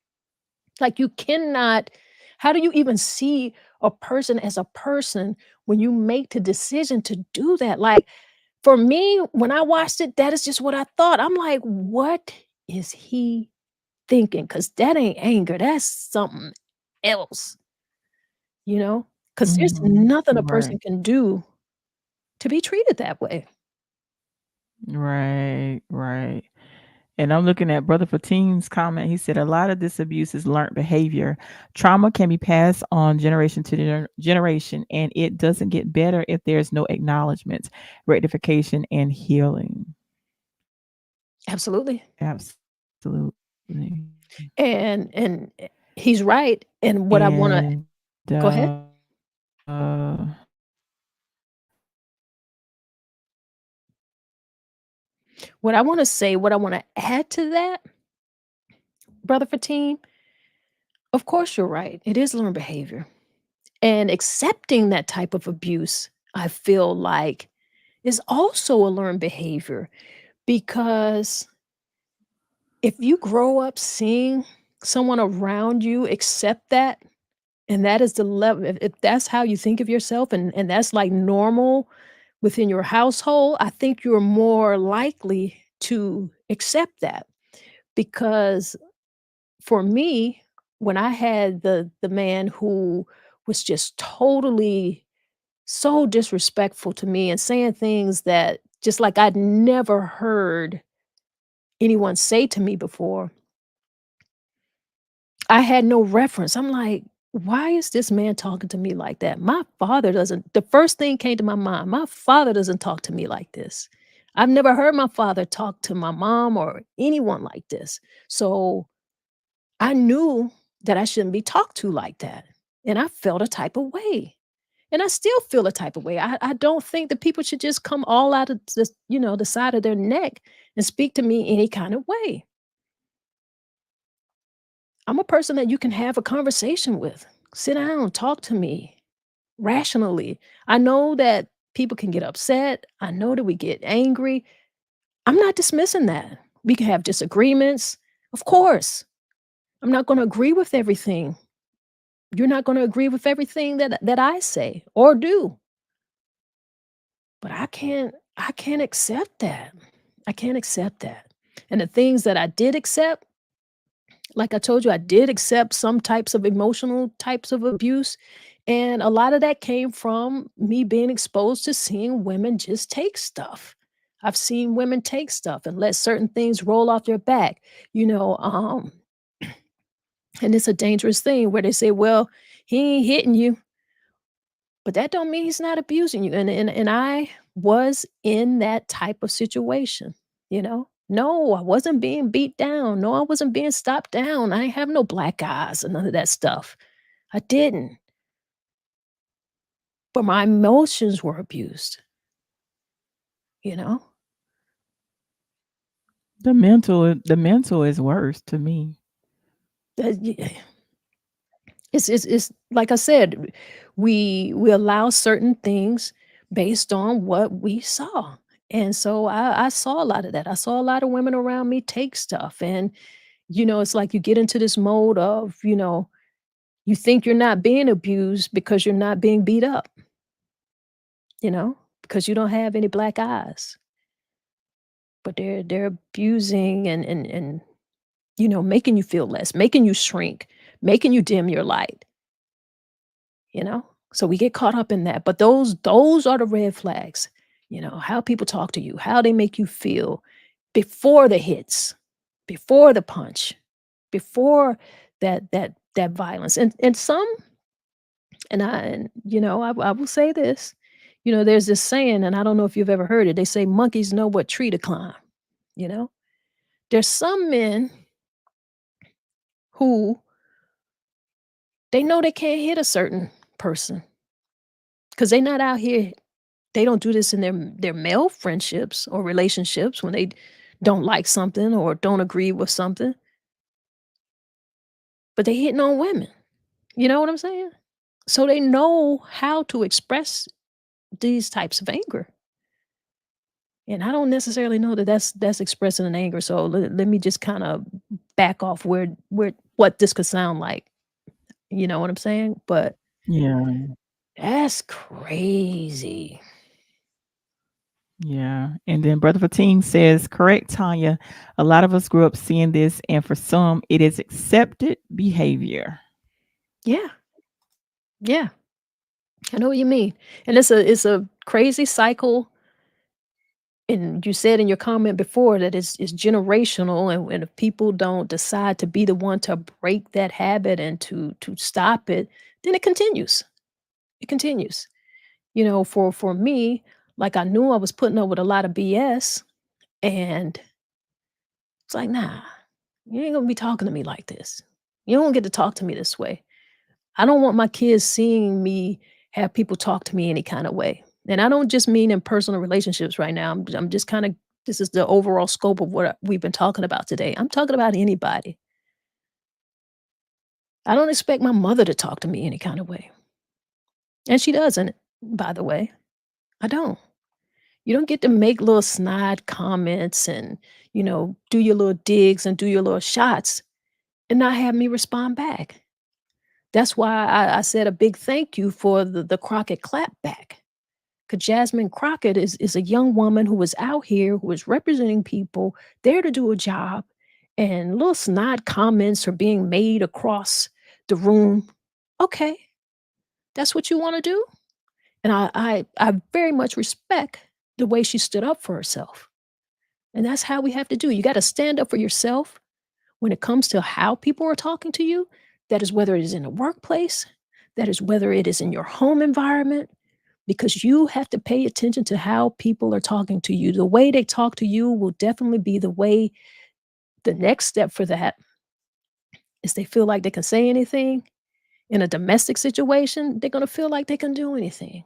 Like, you cannot how do you even see a person as a person when you make the decision to do that? Like, for me, when I watched it, that is just what I thought. I'm like, "What is he thinking?" Because that ain't anger, that's something else, you know? Because there's Mhm. nothing a Right, person can do to be treated that way. right, right. And I'm looking at Brother Fateen's comment. He said, "A lot of this abuse is learned behavior. Trauma can be passed on generation to generation, and it doesn't get better if there's no acknowledgement, rectification, and healing." Absolutely. Absolutely. And, he's right, and what I wanna And go ahead. uh, What I wanna add to that, Brother Fatim, of course you're right, it is learned behavior, and accepting that type of abuse, I feel like, is also a learned behavior because if you grow up seeing someone around you accept that, and that is the level, if that's how you think of yourself, and that's, like, normal within your household, I think you're more likely to accept that, because for me, when I had the man who was just totally so disrespectful to me and saying things that just like I'd never heard anyone say to me before, I had no reference. I'm like, why is this man talking to me like that? My father doesn't. The first thing came to my mind, my father doesn't talk to me like this. I've never heard my father talk to my mom or anyone like this. So I knew that I shouldn't be talked to like that. And I felt a type of way. And I still feel a type of way. I don't think that people should just come all out of this, the side of their neck and speak to me any kind of way. I'm a person that you can have a conversation with. Sit down, talk to me rationally. I know that people can get upset. I know that we get angry. I'm not dismissing that. We can have disagreements. Of course. I'm not going to agree with everything. You're not going to agree with everything that I say or do. But I can't accept that. I can't accept that. And the things that I did accept, like I told you, I did accept some types of emotional types of abuse. And a lot of that came from me being exposed to seeing women just take stuff. I've seen women take stuff and let certain things roll off their back, you know. And it's a dangerous thing where they say, well, he ain't hitting you, but that don't mean he's not abusing you, and I was in that type of situation, you know? No, I wasn't being beat down. No, I wasn't being stopped down. I ain't have no black eyes and none of that stuff. I didn't, but my emotions were abused, you know? The mental is worse to me. That y it's like I said, we allow certain things based on what we saw, and so I saw a lot of that. I saw a lot of women around me take stuff, and it's like you get into this mode of, you think you're not being abused because you're not being beat up, because you don't have any black eyes. But they're abusing and making you feel less, making you shrink, making you dim your light, you know? So we get caught up in that. But those are the red flags, how people talk to you, how they make you feel before the hits, before the punch, before that violence. And some and I will say this, there's this saying, and I don't know if you've ever heard it. They say monkeys know what tree to climb, you know? There's some men who they know they can't hit a certain person because they not out here. They don't do this in their male friendships or relationships when they don't like something or don't agree with something, but they hitting on women. You know what I'm saying? So they know how to express these types of anger. And I don't necessarily know that that's expressing an anger. So let me just kind of back off where what this could sound like. You know what I'm saying? But Yeah, that's crazy. yeah. And then Brother Fatim says, correct, Tanya. A lot of us grew up seeing this, and for some, it is accepted behavior. Yeah. Yeah. I know what you mean. And it's a crazy cycle. And you said in your comment before that it's generational, and if people don't decide to be the one to break that habit and to stop it, then it continues. It continues. For me, like I knew I was putting up with a lot of BS, and it's like, nah, you ain't gonna be talking to me like this. You don't get to talk to me this way. I don't want my kids seeing me have people talk to me any kind of way. And I don't just mean in personal relationships right now. I'm just kind of this is the overall scope of what we've been talking about today. I'm talking about anybody. I don't expect my mother to talk to me any kind of way. And she doesn't, by the way. I don't. You don't get to make little snide comments and, do your little digs and do your little shots and not have me respond back. That's why I said a big thank you for the Crockett Clapback. Because Jasmine Crockett is a young woman who was out here, who was representing people, there to do a job, and little snide comments are being made across the room. Okay, that's what you wanna do? And I very much respect the way she stood up for herself, and that's how we have to do. You gotta stand up for yourself when it comes to how people are talking to you. That is whether it is in the workplace, that is whether it is in your home environment, because you have to pay attention to how people are talking to you. The way they talk to you will definitely be the way the next step for that is they feel like they can say anything in a domestic situation, they're gonna feel like they can do anything.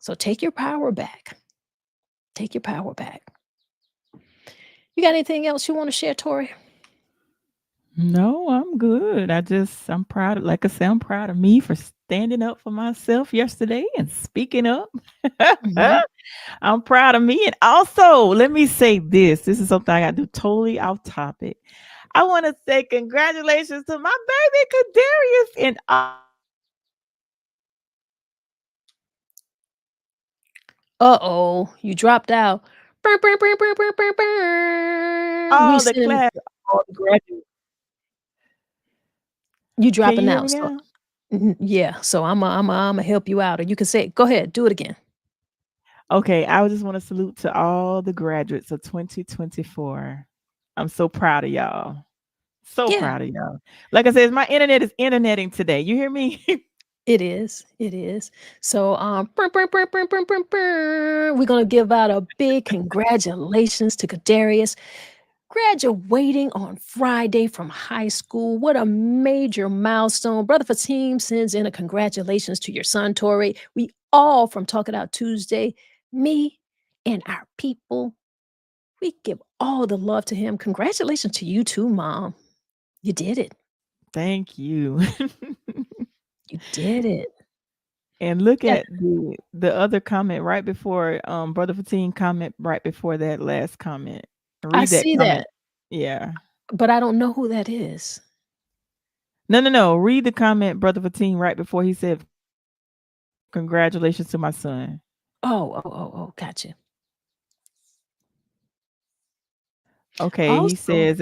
So take your power back. Take your power back. You got anything else you wanna share, Tori? No, I'm good. I'm proud of, like I said, I'm proud of me for standing up for myself yesterday and speaking up. Mhm. I'm proud of me. And also, let me say this. This is something I got to do totally off topic. I want to say congratulations to my baby Kadarius and Uh-oh, you dropped out. Brr, brr, brr, brr, brr, brr, brr. We all the send class, all the graduates. you Can you dropping hear me out, so now? yeah, so Imma help you out, or you can say go ahead, do it again. Okay, I just want to salute to all the graduates of 2024. I'm so proud of y'all. So Yeah, proud of y'all. Like I said, my internet is interneting today. You hear me? it is, it is. So, brr, brr, brr, brr, brr, brr, brr, we're gonna give out a big congratulations to Kadarius. Graduating on Friday from high school. What a major milestone. Brother Fatim sends in a congratulations to your son, Tori. We all from Talk It Out Tuesday, me and our people, we give all the love to him. Congratulations to you too, Mom. You did it. Thank you. You did it. And look Yeah, at the other comment right before, Brother Fateen comment right before that last comment. I Read that see comment. that, Yeah. but I don't know who that is. No, no, no. Read the comment, Brother Fateen, right before he said, "Congratulations to my son." Oh, gotcha. Okay, he Also, says,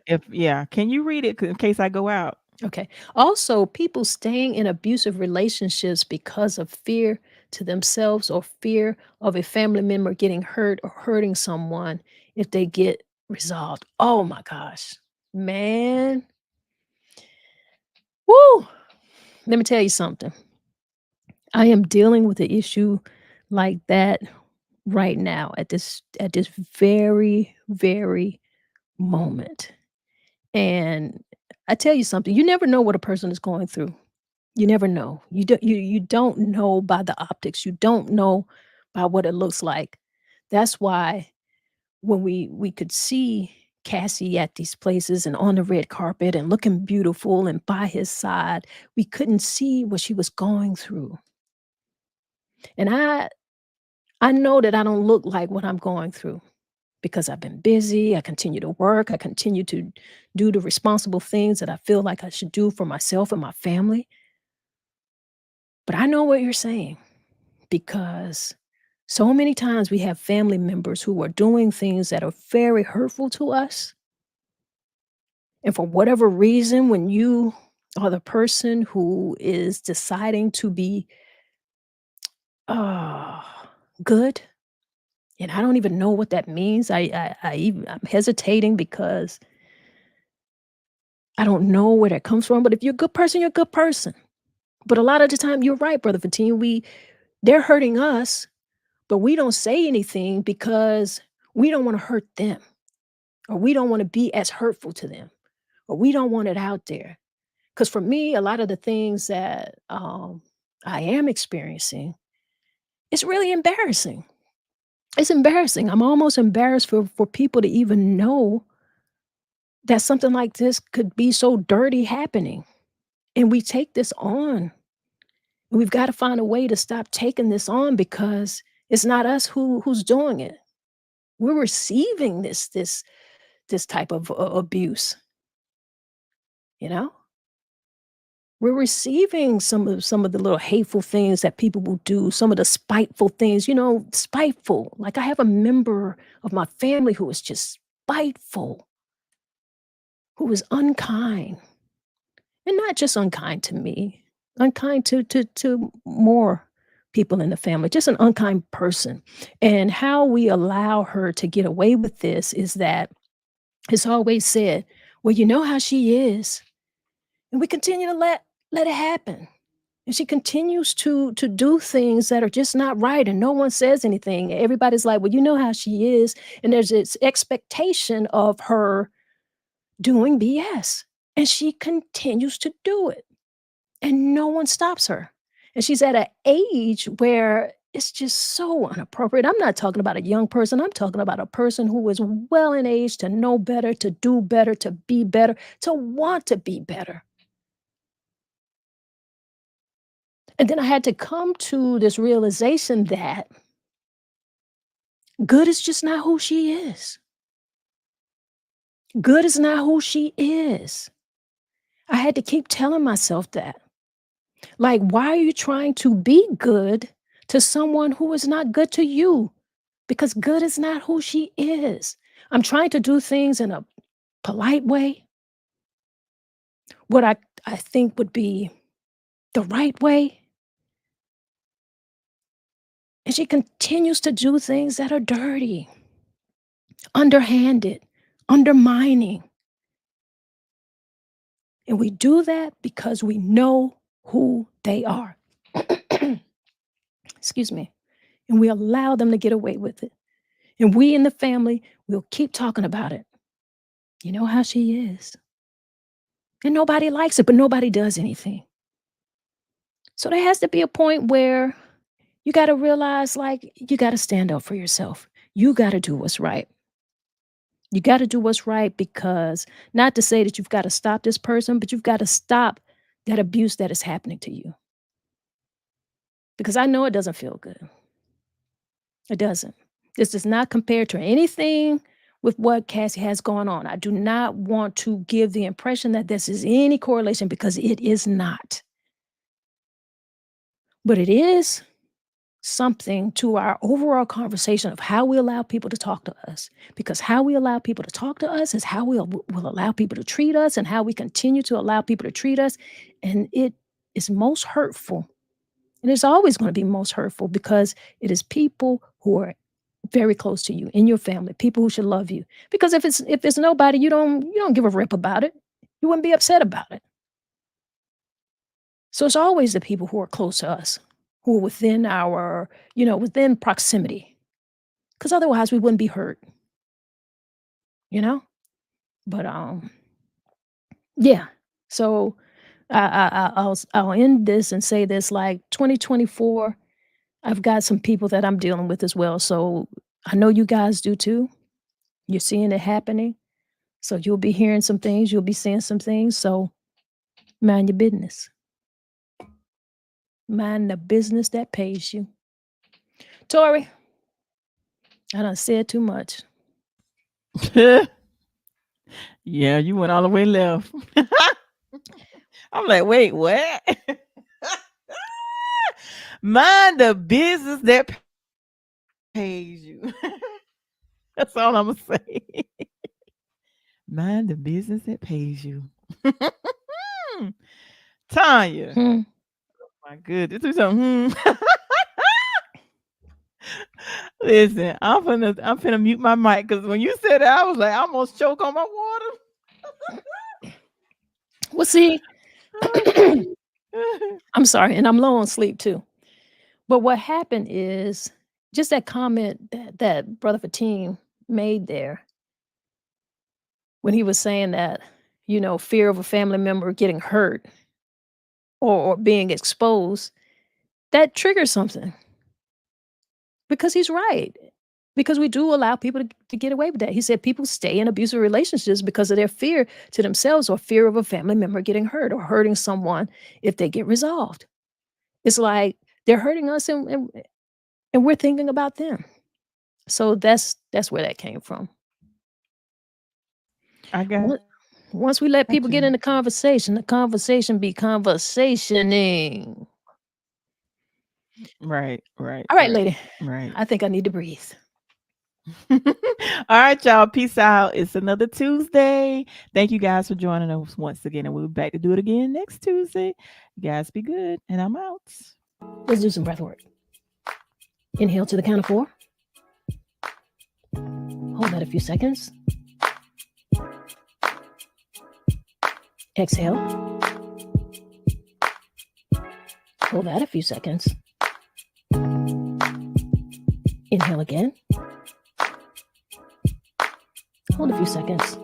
if yeah, can you read it in case I go out? okay. Also, people staying in abusive relationships because of fear to themselves or fear of a family member getting hurt or hurting someone if they get resolved. Oh my gosh. Man. Woo! Let me tell you something. I am dealing with an issue like that right now at this very, very moment. And I tell you something, you never know what a person is going through. You never know. You don't know by the optics. You don't know by what it looks like. That's why when we could see Cassie at these places and on the red carpet and looking beautiful and by his side, we couldn't see what she was going through. And I know that I don't look like what I'm going through because I've been busy. I continue to work. I continue to do the responsible things that I feel like I should do for myself and my family. But I know what you're saying. Because so many times we have family members who are doing things that are very hurtful to us. And for whatever reason, when you are the person who is deciding to be uh, good, and I don't even know what that means. I'm hesitating because I don't know where that comes from. But if you're a good person, you're a good person. But a lot of the time, you're right, brother Fatin. They're hurting us, but we don't say anything because we don't want to hurt them. Or we don't wanna be as hurtful to them, or we don't want it out there. Because for me, a lot of the things that, I am experiencing, it's really embarrassing. It's embarrassing. I'm almost embarrassed for people to even know that something like this could be so dirty happening, and we take this on. We've gotta find a way to stop taking this on because it's not us who's doing it. We're receiving this type of abuse. you know? We're receiving some of the little hateful things that people will do, some of the spiteful things, spiteful. Like, I have a member of my family who is just spiteful, who is unkind, and not just unkind to me, unkind to more people in the family, just an unkind person. And how we allow her to get away with this is that it's always said, "Well, you know how she is," and we continue to let it happen. And she continues to do things that are just not right, and no one says anything. Everybody's like, "Well, you know how she is," and there's this expectation of her doing BS, and she continues to do it, and no one stops her. And she's at an age where it's just so inappropriate. I'm not talking about a young person. I'm talking about a person who is well in age to know better, to do better, to be better, to want to be better. And then I had to come to this realization that good is just not who she is. Good is not who she is. I had to keep telling myself that. Like, why are you trying to be good to someone who is not good to you? Because good is not who she is. I'm trying to do things in a polite way, what I think would be the right way. And she continues to do things that are dirty, underhanded, undermining. And we do that because we know who they are. Excuse me. And we allow them to get away with it. And we in the family will keep talking about it. You know how she is. And nobody likes it, but nobody does anything. So there has to be a point where you got to realize, like, you got to stand up for yourself. You got to do what's right. You got to do what's right, because not to say that you've got to stop this person, but you've got to stop that abuse that is happening to you. Because I know it doesn't feel good. It doesn't. This does not compare to anything with what Cassie has going on. I do not want to give the impression that this is any correlation, because it is not. But it is something to our overall conversation of how we allow people to talk to us. Because how we allow people to talk to us is how will allow people to treat us, and how we continue to allow people to treat us. And it is most hurtful. And it's always going to be most hurtful, because it is people who are very close to you in your family, people who should love you. Because if it's nobody, you don't give a rip about it. You wouldn't be upset about it. So it's always the people who are close to us, who are within our, within proximity. Because otherwise we wouldn't be hurt, you know? But yeah. So I'll end this and say this, like, 2024, I've got some people that I'm dealing with as well. So I know you guys do too. You're seeing it happening. So you'll be hearing some things, you'll be seeing some things. So mind your business. Mind the business that pays you. Tori, I done said too much. Yeah, you went all the way left. I'm like, wait, what? Mind the business that pays you. That's all I'm gonna say. Mind the business that pays you. Tanya. Hmm. My goodness. Do something. Listen, I'm finna mute my mic, because when you said that, I was like, I almost choke on my water. Well, see, Oh, gee. I'm sorry, and I'm low on sleep too. But what happened is just that comment that Brother Fatim made there when he was saying that, fear of a family member getting hurt, or being exposed, that triggers something, because he's right. Because we do allow people to get away with that. He said people stay in abusive relationships because of their fear to themselves, or fear of a family member getting hurt or hurting someone if they get resolved. It's like they're hurting us, and we're thinking about them. So that's where that came from. I got What? Once we let people get Gotcha. in the conversation be conversationing. Right. All right, lady. Right. I think I need to breathe. All right, y'all. Peace out. It's another Tuesday. Thank you guys for joining us once again, and we'll be back to do it again next Tuesday. You guys be good, and I'm out. Let's do some breath work. Inhale to the count of 4. Hold that a few seconds. Exhale. Hold that a few seconds. Inhale again. Hold a few seconds.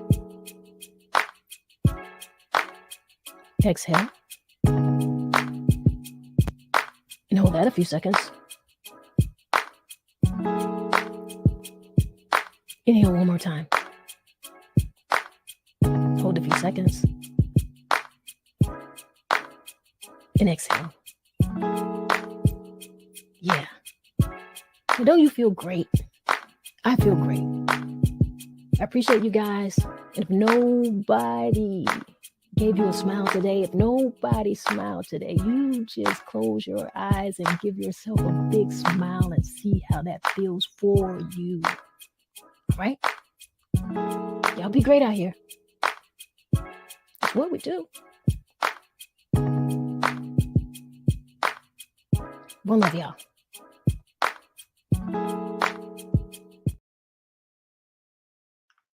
Exhale. And hold that a few seconds. Inhale one more time. Hold a few seconds. And exhale. Yeah. And don't you feel great? I feel great. I appreciate you guys. And if nobody gave you a smile today, if nobody smiled today, you just close your eyes and give yourself a big smile and see how that feels for you. All right? Y'all be great out here. That's what we do. One love, y'all.